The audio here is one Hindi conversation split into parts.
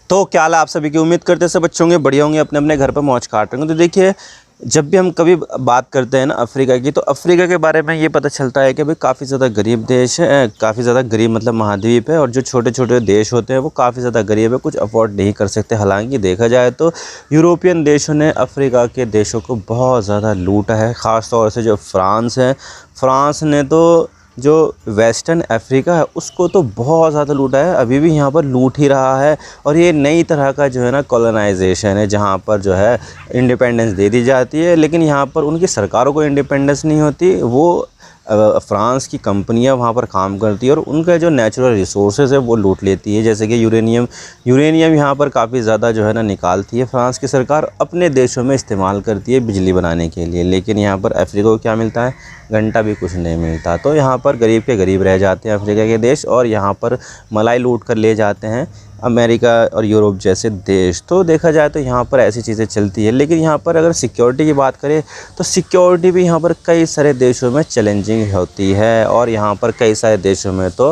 तो क्या हाल है आप सभी की। उम्मीद करते हैं सब अच्छे होंगे, बढ़िया होंगे, अपने अपने घर पर मौज काट रहे होंगे। तो देखिए, जब भी हम कभी बात करते हैं ना अफ्रीका की, तो अफ्रीका के बारे में ये पता चलता है कि भाई काफ़ी ज़्यादा गरीब देश है, काफ़ी ज़्यादा गरीब मतलब महाद्वीप है। और जो छोटे छोटे देश होते हैं वो काफ़ी ज़्यादा गरीब है, कुछ अफोर्ड नहीं कर सकते। हालांकि देखा जाए तो यूरोपियन देशों ने अफ्रीका के देशों को बहुत ज़्यादा लूटा है। ख़ास तौर से जो फ्रांस है, फ्रांस ने तो जो वेस्टर्न अफ्रीका है उसको तो बहुत ज़्यादा लूटा है, अभी भी यहाँ पर लूट ही रहा है। और ये नई तरह का जो है ना कॉलोनाइजेशन है, जहाँ पर जो है इंडिपेंडेंस दे दी जाती है, लेकिन यहाँ पर उनकी सरकारों को इंडिपेंडेंस नहीं होती। वो फ्रांस की कंपनियां वहाँ पर काम करती है और उनका जो नेचुरल रिसोर्सेज है वो लूट लेती है। जैसे कि यूरेनियम यहाँ पर काफ़ी ज़्यादा जो है ना निकालती है। फ्रांस की सरकार अपने देशों में इस्तेमाल करती है बिजली बनाने के लिए, लेकिन यहाँ पर अफ्रीका को क्या मिलता है? घंटा भी कुछ नहीं मिलता। तो यहाँ पर गरीब के गरीब रह जाते हैं अफ्रीका के देश, और यहाँ पर मलाई लूट कर ले जाते हैं अमेरिका और यूरोप जैसे देश। तो देखा जाए तो यहाँ पर ऐसी चीज़ें चलती है। लेकिन यहाँ पर अगर सिक्योरिटी की बात करें तो सिक्योरिटी भी यहाँ पर कई सारे देशों में चैलेंजिंग होती है। और यहाँ पर कई सारे देशों में तो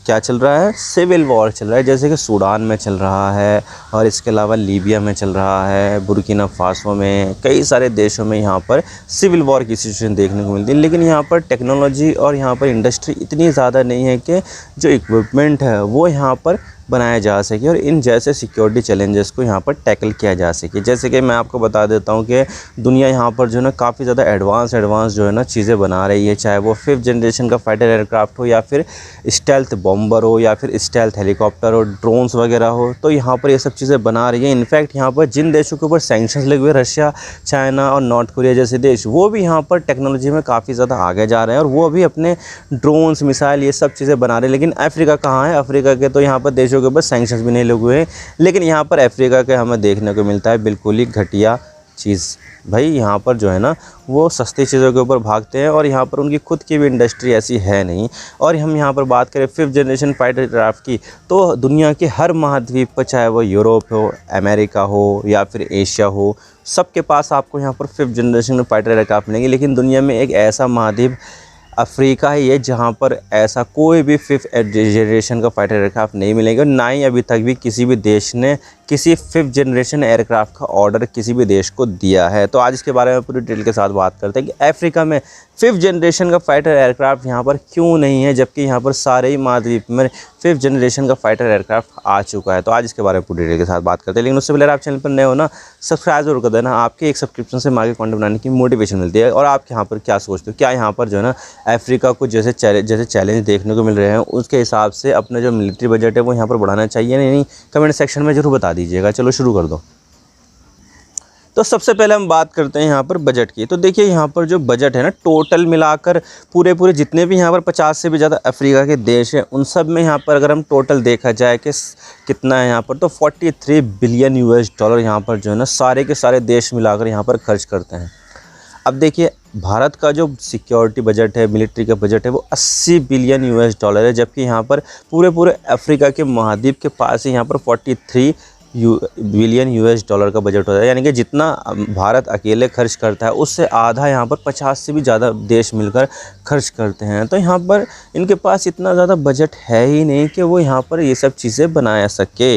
क्या चल रहा है? सिविल वॉर चल रहा है, जैसे कि सूडान में चल रहा है, और इसके अलावा लीबिया में चल रहा है, बुर्किना फासो में, कई सारे देशों में यहाँ पर सिविल वॉर की सिचुएशन देखने को मिलती है। लेकिन यहाँ पर टेक्नोलॉजी और यहाँ पर इंडस्ट्री इतनी ज़्यादा नहीं है कि जो इक्विपमेंट है वो यहाँ पर बनाया जा सके और इन जैसे सिक्योरिटी चैलेंजेस को यहाँ पर टैकल किया जा सके। जैसे कि मैं आपको बता देता हूँ कि दुनिया यहाँ पर जो है ना काफ़ी ज़्यादा एडवांस जो है ना चीज़ें बना रही है, चाहे वो 5th जनरेशन का फाइटर एयरक्राफ्ट हो, या फिर स्टेल्थ बॉम्बर हो, या फिर स्टेल्थ हेलीकॉप्टर हो, ड्रोन्स वगैरह हो। तो यहाँ पर ये सब चीज़ें बना रही है। इनफैक्ट यहाँ पर जिन देशों के ऊपर सैंक्शंस लगे हुए, रशिया, चाइना और नॉर्थ कोरिया जैसे देश, वो भी यहाँ पर टेक्नोलॉजी में काफ़ी ज़्यादा आगे जा रहे हैं और वो भी अपने ड्रोन्स, मिसाइल, ये सब चीज़ें बना रहे हैं। लेकिन अफ्रीका कहाँ है? अफ्रीका के तो यहाँ पर देशों के ऊपर सैंक्शंस भी नहीं लगे हुए हैं। लेकिन यहाँ पर अफ्रीका के हमें देखने को मिलता है बिल्कुल ही घटिया चीज़। भाई यहाँ पर जो है ना वो सस्ती चीज़ों के ऊपर भागते हैं और यहाँ पर उनकी खुद की भी इंडस्ट्री ऐसी है नहीं। और हम यहाँ पर बात करें 5th जनरेशन फाइटर एयरक्राफ्ट की, तो दुनिया के हर महाद्वीप पर, चाहे वो यूरोप हो, अमेरिका हो या फिर एशिया हो, सबके पास आपको यहाँ पर 5th जनरेशन फाइटर एयरक्राफ्ट मिलेंगे। लेकिन दुनिया में एक ऐसा महाद्वीप अफ्रीका ही है जहाँ पर ऐसा कोई भी 5th जनरेशन का फाइटर एयरक्राफ्ट नहीं मिलेगा। ना ही अभी तक भी किसी भी देश ने किसी 5th जनरेशन एयरक्राफ्ट का ऑर्डर किसी भी देश को दिया है। तो आज इसके बारे में पूरी डिटेल के साथ बात करते हैं कि अफ्रीका में 5th जनरेशन का फाइटर एयरक्राफ्ट यहाँ पर क्यों नहीं है, जबकि यहाँ पर सारे ही महाद्वीप में 5th जनरेशन का फाइटर एयरक्राफ्ट आ चुका है। तो आज इसके बारे में पूरी डिटेल के साथ बात करते हैं। लेकिन उससे पहले आप चैनल पर नए हो ना, सब्सक्राइब जरूर कर देना। आपके एक सब्सक्रिप्शन से आगे कंटेंट बनाने की मोटिवेशन मिलती है। और आप यहाँ पर क्या सोचते हो, क्या यहाँ पर जो है ना अफ्रीका को जैसे चैलेंज देखने को मिल रहे हैं, उसके हिसाब से अपना जो मिलिट्री बजट है वो यहाँ पर बढ़ाना चाहिए नहीं? कमेंट सेक्शन में जरूर बता दीजिएगा। चलो शुरू कर दो। तो सबसे पहले हम बात करते हैं यहाँ पर बजट की। तो देखिए यहाँ पर जो बजट है ना, टोटल मिलाकर पूरे जितने भी यहाँ पर 50 से भी ज़्यादा अफ्रीका के देश हैं, उन सब में यहाँ पर अगर हम टोटल देखा जाए कि कितना है यहाँ पर, तो 43 बिलियन US डॉलर यहाँ पर जो है ना सारे के सारे देश मिलाकर यहाँ पर खर्च करते हैं। अब देखिए भारत का जो सिक्योरिटी बजट है, मिलिट्री का बजट है, वो 80 बिलियन US डॉलर है, जबकि यहाँ पर पूरे अफ्रीका के महाद्वीप के पास ही यहाँ पर 43 बिलियन US डॉलर का बजट होता है। यानी कि जितना भारत अकेले खर्च करता है उससे आधा यहाँ पर 50 से भी ज़्यादा देश मिलकर खर्च करते हैं। तो यहाँ पर इनके पास इतना ज़्यादा बजट है ही नहीं कि वो यहाँ पर ये सब चीज़ें बना सके।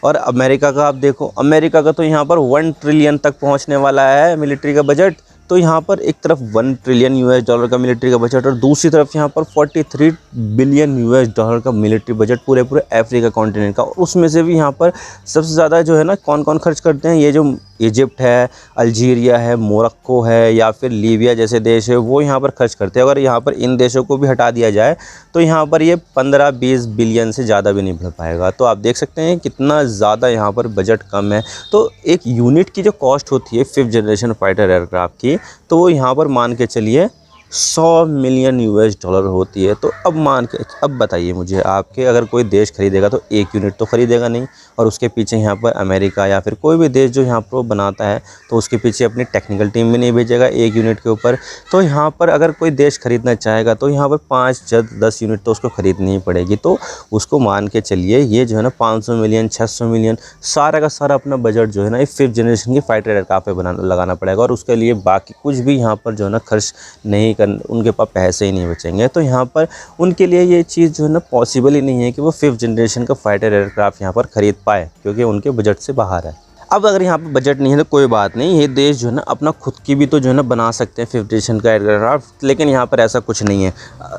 और अमेरिका का आप देखो, अमेरिका का तो यहाँ पर 1 ट्रिलियन तक पहुँचने वाला है मिलिट्री का बजट। तो यहाँ पर एक तरफ 1 ट्रिलियन US डॉलर का मिलिट्री का बजट और दूसरी तरफ यहाँ पर 43 बिलियन US डॉलर का मिलिट्री बजट पूरे अफ्रीका कॉन्टिनेंट का। और उसमें से भी यहाँ पर सबसे ज़्यादा जो है ना कौन कौन खर्च करते हैं, ये जो इजिप्ट है, अल्जीरिया है, मोरक्को है, या फिर लीबिया जैसे देश है, वो यहाँ पर खर्च करते हैं। अगर यहाँ पर इन देशों को भी हटा दिया जाए तो यहाँ पर ये 15-20 बिलियन से ज़्यादा भी नहीं बढ़ पाएगा। तो आप देख सकते हैं कितना ज़्यादा यहाँ पर बजट कम है। तो एक यूनिट की जो कॉस्ट होती है 5th जनरेशन फाइटर एयरक्राफ्ट की, तो वो यहाँ पर मान के चलिए 100 मिलियन US डॉलर होती है। तो अब बताइए मुझे, आपके अगर कोई देश खरीदेगा तो एक यूनिट तो खरीदेगा नहीं, और उसके पीछे यहाँ पर अमेरिका या फिर कोई भी देश जो यहाँ पर बनाता है तो उसके पीछे अपनी टेक्निकल टीम भी नहीं भेजेगा एक यूनिट के ऊपर। तो यहाँ पर अगर कोई देश खरीदना चाहेगा तो यहाँ पर 5-10 यूनिट तो उसको खरीदनी ही पड़ेगी। तो उसको मान के चलिए ये जो है ना 500 मिलियन 600 मिलियन सारा का सारा अपना बजट जो है ना 5th जनरेशन की फाइटर एयरक्राफ्ट पे लगाना पड़ेगा। और उसके लिए बाकी कुछ भी यहाँ पर जो है ना खर्च नहीं नहीं कर, उनके पास पैसे ही नहीं बचेंगे, तो यहाँ पर उनके लिए ये चीज़ जो है ना पॉसिबल ही नहीं है कि वो 5th जनरेशन का फाइटर एयरक्राफ्ट यहाँ पर ख़रीद पाए, क्योंकि उनके बजट से बाहर है। अब अगर यहाँ पर बजट नहीं है तो कोई बात नहीं, ये देश जो है ना अपना खुद की भी तो जो है ना बना सकते हैं 5th जनरेशन का एयरक्राफ्ट, लेकिन यहाँ पर ऐसा कुछ नहीं है।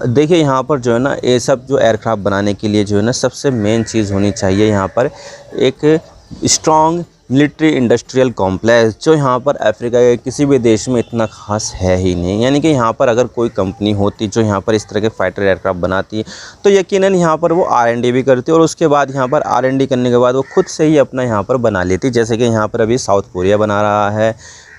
देखिए यहाँ पर जो है ना ये सब जो एयरक्राफ्ट बनाने के लिए जो है ना सबसे मेन चीज़ होनी चाहिए यहाँ पर एक स्ट्रॉन्ग मिलिट्री इंडस्ट्रियल कॉम्प्लेक्स, जो यहाँ पर अफ्रीका के किसी भी देश में इतना खास है ही नहीं। यानी कि यहाँ पर अगर कोई कंपनी होती जो यहाँ पर इस तरह के फाइटर एयरक्राफ्ट बनाती तो यकीनन यहाँ पर वो R&D भी करती और उसके बाद यहाँ पर R&D करने के बाद वो खुद से ही अपना यहाँ पर बना लेती, जैसे कि यहाँ पर अभी साउथ कोरिया बना रहा है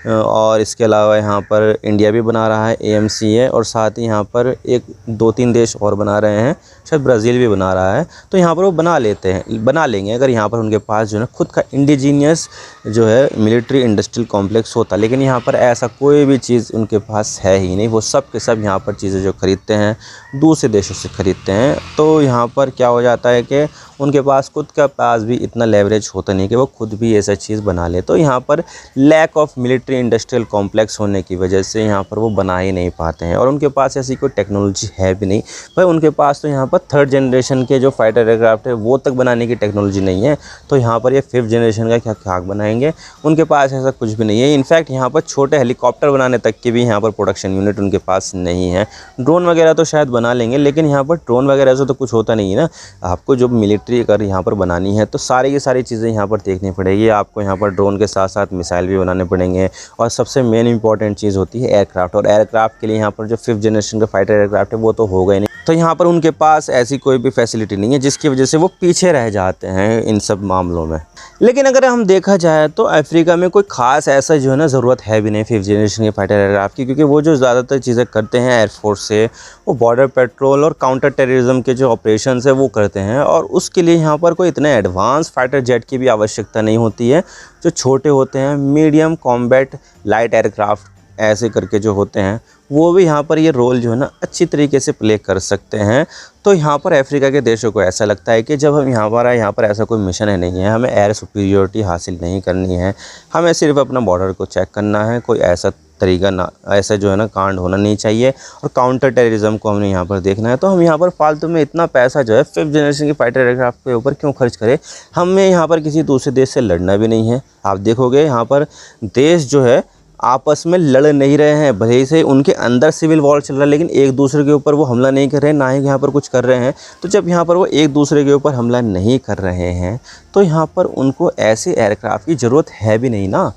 और इसके अलावा यहाँ पर इंडिया भी बना रहा है, AMCA, और साथ ही यहाँ पर 1-2-3 देश और बना रहे हैं, शायद ब्राज़ील भी बना रहा है। तो यहाँ पर वो बना लेंगे अगर यहाँ पर उनके पास जो है ना खुद का इंडिजीनियस जो है मिलिट्री इंडस्ट्रियल कॉम्प्लेक्स होता। लेकिन यहाँ पर ऐसा कोई भी चीज़ उनके पास है ही नहीं, वो सब के सब यहाँ पर चीज़ें जो ख़रीदते हैं दूसरे देशों से ख़रीदते हैं। तो यहाँ पर क्या हो जाता है कि उनके पास खुद का पास भी इतना लेवरेज होता नहीं कि वो खुद भी ऐसा चीज़ बना ले। तो यहाँ पर lack of military industrial complex होने की वजह से यहाँ पर वो बना ही नहीं पाते हैं, और उनके पास ऐसी कोई टेक्नोलॉजी है भी नहीं भाई। उनके पास तो यहाँ पर 3rd जनरेशन के जो फाइटर एयरक्राफ्ट है वो तक बनाने की टेक्नोलॉजी नहीं है, तो यहाँ पर ये 5th जनरेशन का क्या बनाएंगे। उनके पास ऐसा कुछ भी नहीं है। इनफैक्ट यहाँ पर छोटे हेलीकॉप्टर बनाने तक की भी यहाँ पर प्रोडक्शन यूनिट उनके पास नहीं है। ड्रोन वगैरह तो शायद बना लेंगे, लेकिन यहाँ पर ड्रोन वगैरह से तो कुछ होता नहीं है ना। आपको जो मिलिट्री अगर यहाँ पर बनानी है तो सारी की सारी चीज़ें यहाँ पर देखनी पड़ेगी। आपको यहाँ पर ड्रोन के साथ साथ मिसाइल भी बनाने पड़ेंगे, और सबसे मेन इंपॉर्टेंट चीज़ होती है एयरक्राफ्ट। और एयरक्राफ्ट के लिए यहाँ पर जो 5th जनरेशन का फाइटर एयरक्राफ्ट है वो तो होगा ही नहीं, तो यहाँ पर उनके पास ऐसी कोई भी फैसिलिटी नहीं है, जिसकी वजह से वो पीछे रह जाते हैं इन सब मामलों में। लेकिन अगर हम देखा जाए तो अफ्रीका में कोई ख़ास ऐसा जो है ना ज़रूरत है भी नहीं 5th जनरेशन के फाइटर एयरक्राफ्ट की, क्योंकि वो जो ज़्यादातर चीज़ें करते हैं एयरफोर्स से, वो बॉर्डर पेट्रोल और काउंटर टेररिज्म के जो ऑपरेशंस है वो करते हैं, और उसके लिए यहाँ पर कोई इतने एडवांस फाइटर जेट की भी आवश्यकता नहीं होती है। जो छोटे होते हैं मीडियम कॉम्बैट लाइट एयरक्राफ्ट ऐसे करके जो होते हैं, वो भी यहाँ पर ये रोल जो है ना अच्छी तरीके से प्ले कर सकते हैं। तो यहाँ पर अफ्रीका के देशों को ऐसा लगता है कि जब हम यहाँ पर ऐसा कोई मिशन है नहीं है, हमें एयर सुपीरियरिटी हासिल नहीं करनी है, हमें सिर्फ अपना बॉर्डर को चेक करना है, कोई ऐसा तरीका ना ऐसा जो है ना कांड होना नहीं चाहिए, और काउंटर टेररिज्म को हमने यहाँ पर देखना है। तो हम यहाँ पर फालतू में इतना पैसा जो है 5th जनरेशन के फाइटर एयरक्राफ्ट के ऊपर क्यों खर्च करें। हमें यहाँ पर किसी दूसरे देश से लड़ना भी नहीं है। आप देखोगे यहाँ पर देश जो है आपस में लड़ नहीं रहे हैं, भले से उनके अंदर सिविल वॉर चल रहा है, लेकिन एक दूसरे के ऊपर वो हमला नहीं कर रहे हैं, ना ही यहाँ पर कुछ कर रहे हैं। तो जब यहाँ पर वो एक दूसरे के ऊपर हमला नहीं कर रहे हैं तो यहाँ पर उनको ऐसे एयरक्राफ्ट की ज़रूरत है भी नहीं ना।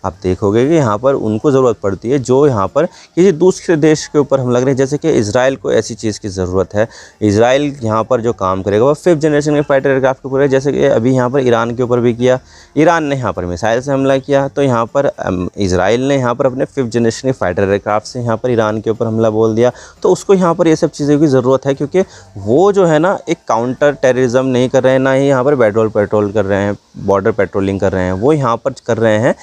आप देखोगे कि यहाँ पर उनको ज़रूरत पड़ती है जो यहाँ पर किसी दूसरे देश के ऊपर हमला करें, जैसे कि इजराइल को ऐसी चीज़ की ज़रूरत है। इजराइल यहाँ पर जो काम करेगा वो 5th जनरेशन के फाइटर एयरक्राफ्ट के ऊपर है, जैसे कि अभी यहाँ पर ईरान के ऊपर भी किया। ईरान ने यहाँ पर मिसाइल से हमला किया, तो यहाँ पर इजराइल ने यहाँ पर अपने 5th जनरेशन के फाइटर एयरक्राफ्ट से यहाँ पर ईरान के ऊपर हमला बोल दिया। तो उसको यहाँ पर ये सब चीज़ों की ज़रूरत है, क्योंकि वो जो है ना एक काउंटर टेररिज्म नहीं कर रहे हैं, ना ही यहाँ पर पेट्रोल कर रहे हैं, बॉर्डर पेट्रोलिंग कर रहे हैं, वो यहाँ पर कर रहे हैं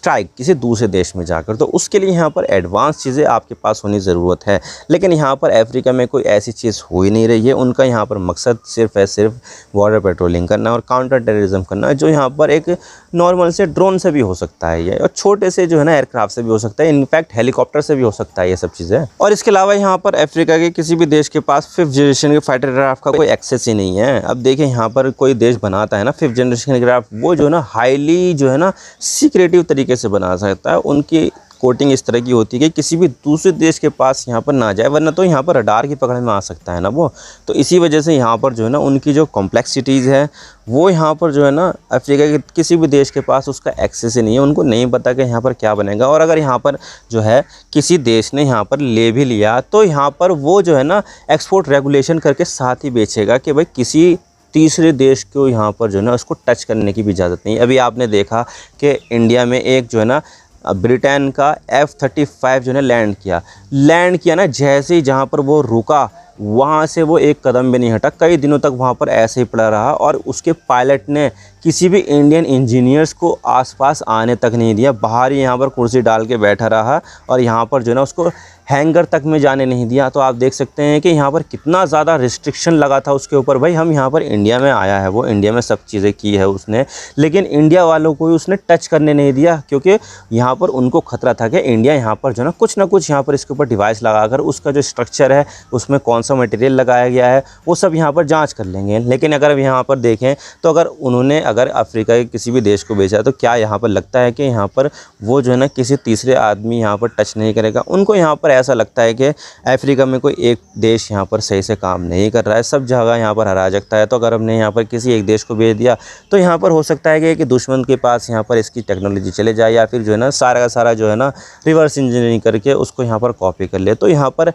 स्ट्राइक किसी दूसरे देश में जाकर। तो उसके लिए यहाँ पर एडवांस चीज़ें आपके पास होनी ज़रूरत है। लेकिन यहाँ पर अफ्रीका में कोई ऐसी चीज़ हो ही नहीं रही है। उनका यहाँ पर मकसद सिर्फ बॉर्डर पेट्रोलिंग करना और काउंटर टेररिज्म करना, जो यहाँ पर एक नॉर्मल से ड्रोन से भी हो सकता है ये, और छोटे से जो है ना एयरक्राफ्ट से भी हो सकता है, इनफैक्ट हेलीकॉप्टर से भी हो सकता है ये सब चीज़ें। और इसके अलावा यहाँ पर अफ्रीका के किसी भी देश के पास 5th जनरेशन के फाइटर एयरक्राफ्ट का कोई एक्सेस ही नहीं है। अब देखिए यहाँ पर कोई देश बनाता है ना 5th जनरेशन एयरक्राफ्ट, वो जो है ना हाईली जो है ना सीक्रेटिव तरीके से बना सकता है। उनकी कोटिंग इस तरह की होती है कि किसी भी दूसरे देश के पास यहाँ पर ना जाए, वरना तो यहाँ पर रडार की पकड़ में आ सकता है ना वो। तो इसी वजह से यहाँ पर जो है ना उनकी जो कॉम्प्लेक्सिटीज़ है वो यहाँ पर जो है ना अफ्रीका के किसी भी देश के पास उसका एक्सेस ही नहीं है। उनको नहीं पता कि यहाँ पर क्या बनेगा, और अगर यहाँ पर जो है किसी देश ने यहाँ पर ले भी लिया तो यहाँ पर वो जो है ना एक्सपोर्ट रेगुलेशन करके साथ ही बेचेगा कि भाई किसी तीसरे देश को यहाँ पर जो है ना उसको टच करने की भी इजाज़त नहीं। अभी आपने देखा कि इंडिया में एक जो है ना ब्रिटेन का F-35 जो है लैंड किया ना, जैसे ही जहाँ पर वो रुका वहाँ से वो एक कदम भी नहीं हटा, कई दिनों तक वहाँ पर ऐसे ही पड़ा रहा और उसके पायलट ने किसी भी इंडियन इंजीनियर्स को आसपास आने तक नहीं दिया, बाहर ही यहाँ पर कुर्सी डाल के बैठा रहा और यहाँ पर जो है ना उसको हैंगर तक में जाने नहीं दिया। तो आप देख सकते हैं कि यहाँ पर कितना ज़्यादा रिस्ट्रिक्शन लगा था उसके ऊपर। भाई हम यहाँ पर इंडिया में आया है, वो इंडिया में सब चीज़ें की है उसने, लेकिन इंडिया वालों को उसने टच करने नहीं दिया, क्योंकि यहाँ पर उनको खतरा था कि इंडिया यहाँ पर जो है ना कुछ यहाँ पर इसके ऊपर डिवाइस लगाकर उसका जो स्ट्रक्चर है उसमें कौन सा मटेरियल लगाया गया है वो सब यहाँ पर जाँच कर लेंगे। लेकिन अगर अब यहाँ पर देखें तो अगर अफ्रीका के किसी भी देश को भेजा तो क्या यहाँ पर लगता है कि यहाँ पर वो जो है ना किसी तीसरे आदमी यहाँ पर टच नहीं करेगा। उनको यहाँ पर ऐसा लगता है कि अफ्रीका में कोई एक देश यहाँ पर सही से काम नहीं कर रहा है, सब जगह यहाँ पर अराजकता है। तो अगर हमने यहाँ पर किसी एक देश को भेज दिया तो यहाँ पर हो सकता है कि दुश्मन के पास यहाँ पर इसकी टेक्नोलॉजी चले जाए, या फिर जो है ना सारा का सारा जो है ना रिवर्स इंजीनियरिंग करके उसको यहाँ पर कॉपी कर ले। तो यहाँ पर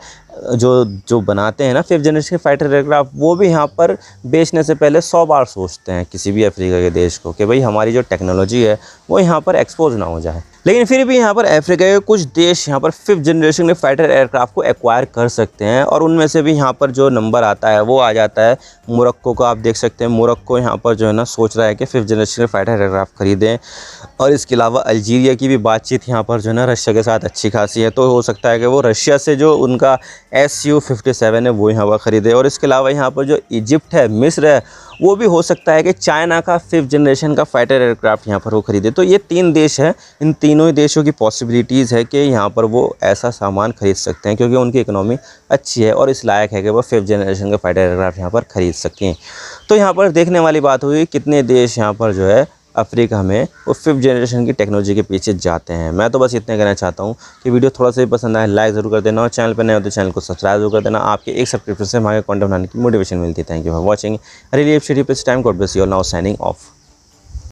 जो बनाते हैं ना 5th जनरेशन फाइटर एयरक्राफ्ट, वो भी यहाँ पर बेचने से पहले 100 बार सोचते हैं किसी भी अफ्रीका के देश को कि भाई हमारी जो टेक्नोलॉजी है वो यहाँ पर एक्सपोज ना हो जाए। लेकिन फिर भी यहाँ पर अफ्रीका के कुछ देश यहाँ पर 5th जनरेशन के फाइटर एयरक्राफ्ट को एक्वायर कर सकते हैं, और उनमें से भी यहाँ पर जो नंबर आता है वो आ जाता है मोरक्को का। आप देख सकते हैं मोरक्को यहाँ पर जो है ना सोच रहा है कि 5th जनरेशन के फाइटर एयरक्राफ्ट खरीदें। और इसके अलावा अल्जीरिया की भी बातचीत यहाँ पर जो है ना रशिया के साथ अच्छी खासी है, तो हो सकता है कि वो रशिया से जो उनका Su-57 है वो यहाँ पर ख़रीदे। और इसके अलावा यहाँ पर जो इजिप्ट है, मिस्र है, वो भी हो सकता है कि चाइना का 5th जनरेशन का फाइटर एयरक्राफ्ट यहाँ पर वो ख़रीदे। तो ये 3 देश हैं, इन तीनों ही देशों की पॉसिबिलिटीज़ है कि यहाँ पर वो ऐसा सामान ख़रीद सकते हैं, क्योंकि उनकी इकोनॉमी अच्छी है और इस लायक है कि वो 5th जनरेशन का फाइटर एयरक्राफ्ट यहाँ पर ख़रीद सकें। तो यहाँ पर देखने वाली बात हुई कितने देश यहाँ पर जो है अफ्रीका में वो 5th जनरेशन की टेक्नोलॉजी के पीछे जाते हैं। मैं तो बस इतना कहना चाहता हूँ कि वीडियो थोड़ा सा भी पसंद आए लाइक ज़रूर कर देना, और चैनल पर नए हो तो चैनल को सब्सक्राइब जरूर कर देना। आपके एक सब्सक्रिप्शन से हमारे कंटेंट बनाने की मोटिवेशन मिलती है। Thank you for watching, really appreciate this time, God bless you all, now signing off.